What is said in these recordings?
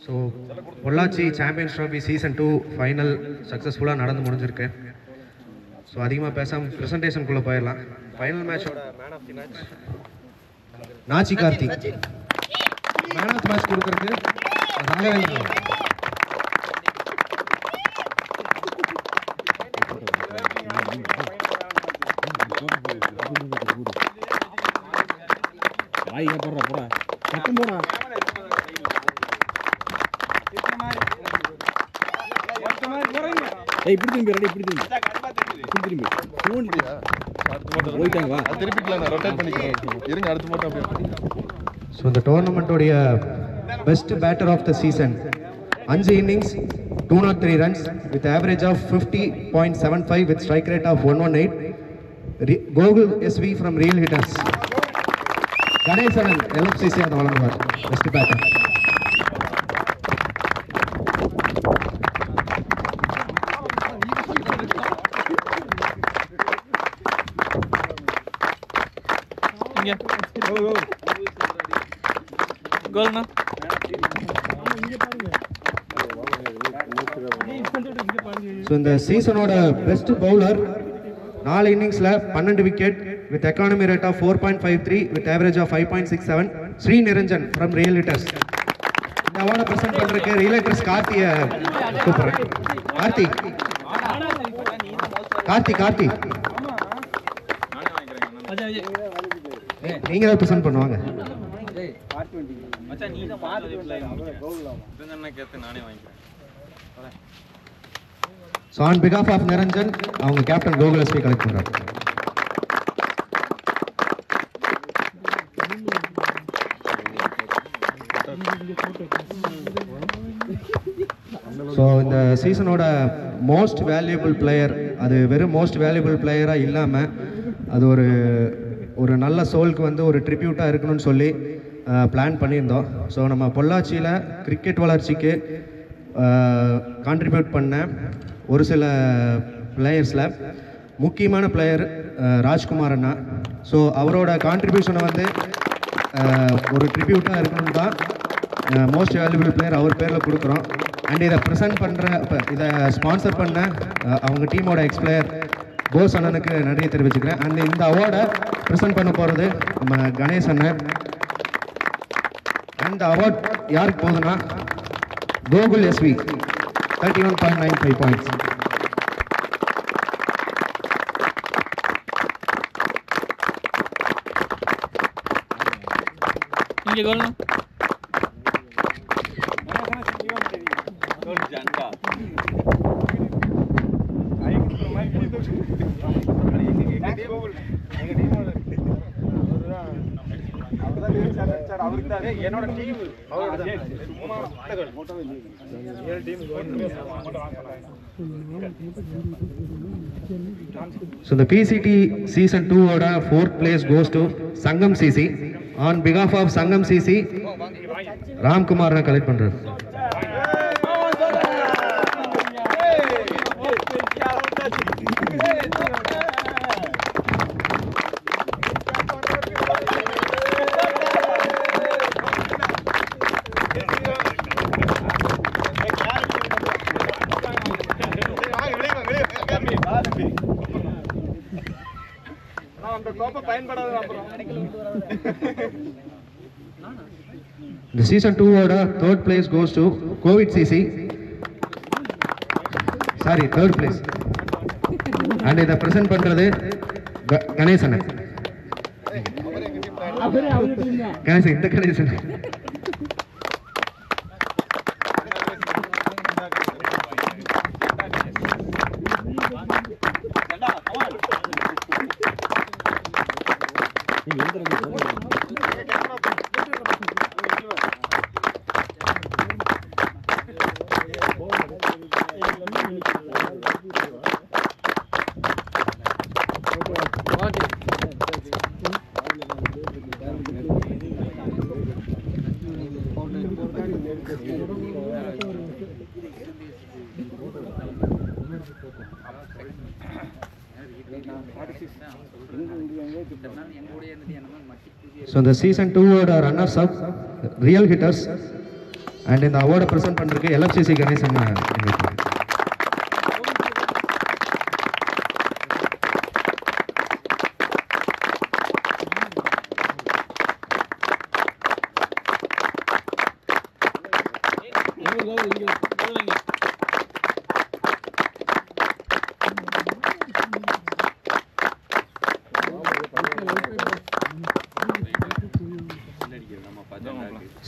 So Pollachi champions trophy season 2 final சக்ஸஸ்ஃபுல்லாக நடந்து முடிஞ்சிருக்கு. ஸோ அதிகமாக பேசாமல் ப்ரெசன்டேஷனுக்குள்ளே போயிடலாம். ஃபைனல் மேட்சோட man of the match Nachi Karthi. Man of the match கொடுக்குறது Raghavendran. So the tournament odia best batter of the season, 5 innings 203 runs with average of 50.75 with strike rate of 118. Gogul SV from Real Hitters. Ganesan LFCC and Valangar best batter. Goal na. So in the season oda best bowler 4 innings la 12 wicket with economy rate of 4.53 with average of 5.67 Sri Niranjan from Real Hitters. இந்த அவார்டை present பண்றதுக்கு Real Hitters கார்த்தியை கூப்பிடுறேன். கார்த்தி நீங்க தான் present பண்ணுவாங்க. So on behalf of Niranjan, அவங்க captain Gokul SP collect பண்றாங்க. So இந்த சீசனோட மோஸ்ட் வேல்யூபிள் பிளேயர், அது வெறும் மோஸ்ட் வேல்யூபிள் பிளேயராக இல்லாமல் அது ஒரு நல்ல சோலுக்கு வந்து ஒரு ட்ரிபியூட்டாக இருக்கணும்னு சொல்லி பிளான் பண்ணியிருந்தோம். ஸோ நம்ம பொள்ளாச்சியில் கிரிக்கெட் வளர்ச்சிக்கு கான்ட்ரிபியூட் பண்ண ஒரு சில பிளேயர்ஸில் முக்கியமான பிளேயர் ராஜ்குமார் அண்ணா. ஸோ அவரோட கான்ட்ரிபியூஷனை வந்து ஒரு ட்ரிபியூட்டாக இருக்கணும்னு தான் மோஸ்ட் வேல்யூபிள் பிளேயர் அவர் பேரில் கொடுக்குறோம். அண்ட் இதை ப்ரெசென்ட் பண்ணுற இதை ஸ்பான்சர் பண்ண அவங்க டீமோட எக்ஸ்பிளேயர் போஸ் அண்ணனுக்கு நன்றியை தெரிவிச்சுக்கிறேன். அண்ட் இந்த அவார்டை ப்ரெசென்ட் பண்ண போகிறது நம்ம கணேஷ் அண்ணன். அண்ட் அவார்ட் யாருக்கு போகுதுன்னா கோகுல் எஸ்வி 31.95 points. இங்கே கோல் So the PCT season 2 oda 4th place goes to Sangam CC. On behalf of Sangam CC, Ram Kumar na collect பண்றாரு. The season 2 order 3rd place goes to COVID CC. Sorry, 3rd place. And the present பண்றது கணேசன். கணேசன் இந்த Ganesan. So the season 2 runners up Real Hitters and இந்த அவார்டை present பண்ணுறதுக்கு LFCC Ganesan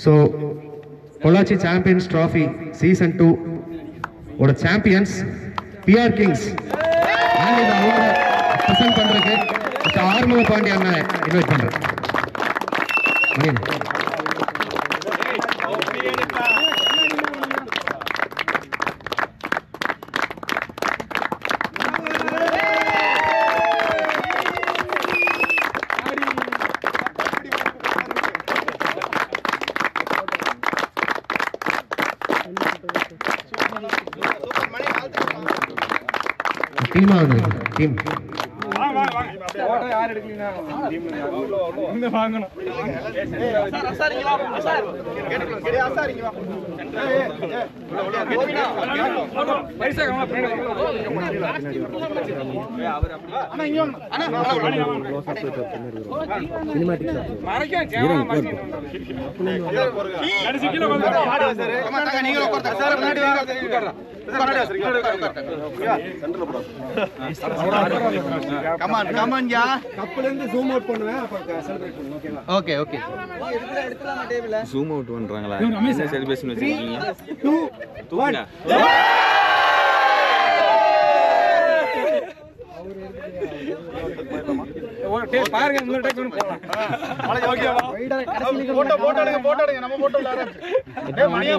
so Pollachi champions trophy season 2 ஓட champions PR Kings and இந்த அவார்டை present பண்ணுறதுக்கு ஆறுமுக பாண்டிய அண்ணா invite பண்ணுறேன். டீமா வந்து டீம் போட்டோ யார் எடுக்கலனா இந்த வாங்கணும் சார் இங்க வா சார் கேட்கலாம் சார் இங்க வா பைசா கவன ஃப்ரெண்ட் அவர் அப்படி அண்ணா இங்க வாங்க அண்ணா சினிமாட்டிக் மறக்க கேமரா கடைசி கீழ வந்து சார் அம்மா நீங்க உட்காருங்க சார் முன்னாடி வாங்க சென்டர்ல போறோம் கமான் யா கப்பல இருந்து ஜூம் அவுட் பண்ணுவேன் அப்ப செலிப்ரேட் பண்ணுவோம் ஓகேவா ஓகே ஓகே எடுக்கலாமா டேபிள்ல ஜூம் அவுட் பண்றாங்களா என்ன செலிப்ரேஷன் வச்சிருக்கீங்க 2 1 டேய் பாருங்க இன்னொரு டேக் ஒன்னு போலாம் ஓகேவா போட்டோ எடுங்க நம்ம போட்டோ விளையாடுறோம் டேய் மணியா